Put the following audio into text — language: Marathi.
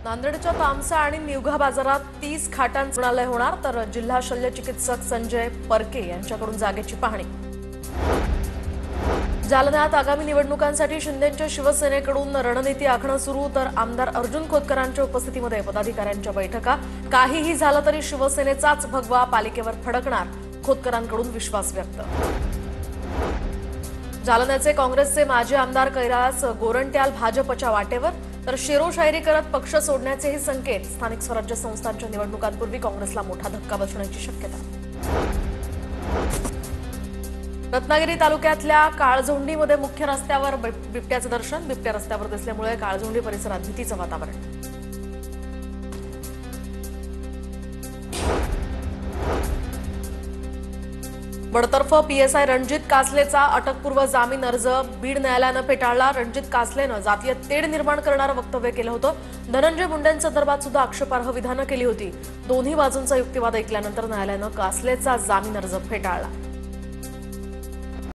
नांदेडच्या तामसा आणि निवघा बाजारात 30 खाटांचं रुग्णालय होणार, तर जिल्हा शल्य चिकित्सक संजय परके यांच्याकडून जागेची पाहणी। जालन्यात आगामी निवडणुकांसाठी शिंदेंच्या शिवसेनेकडून रणनीती आखणं सुरू, तर आमदार अर्जुन खोतकरांच्या उपस्थितीमध्ये पदाधिकाऱ्यांच्या बैठका। काहीही झालं तरी शिवसेनेचाच भगवा पालिकेवर फडकणार, खोतकरांकडून विश्वास व्यक्त। जालन्याचे काँग्रेसचे माजी आमदार कैलास गोरंट्याल भाजपच्या वाटेवर, तर शेरोशायरी करत पक्ष सोडण्याचेही संकेत। स्थानिक स्वराज्य संस्थांच्या निवडणुकांपूर्वी काँग्रेसला मोठा धक्का बसण्याची शक्यता। रत्नागिरी तालुक्यातल्या काळझोंडीमध्ये मुख्य रस्त्यावर बिबट्याचं दर्शन। बिबट्या रस्त्यावर दिसल्यामुळे काळझोंडी परिसरात भीतीचं वातावरण। बडतर्फ पीएसआय रणजित कासलेचा अटकपूर्व जामीन अर्ज बीड न्यायालयानं फेटाळला। रणजित कासलेनं जातीय तेढ निर्माण करणारं वक्तव्य केलं होतं। धनंजय मुंडेंसंदर्भात सुद्धा आक्षेपार्ह विधानं केली होती। दोन्ही बाजूंचा युक्तिवाद ऐकल्यानंतर न्यायालयानं कासलेचा जामीन अर्ज फेटाळला।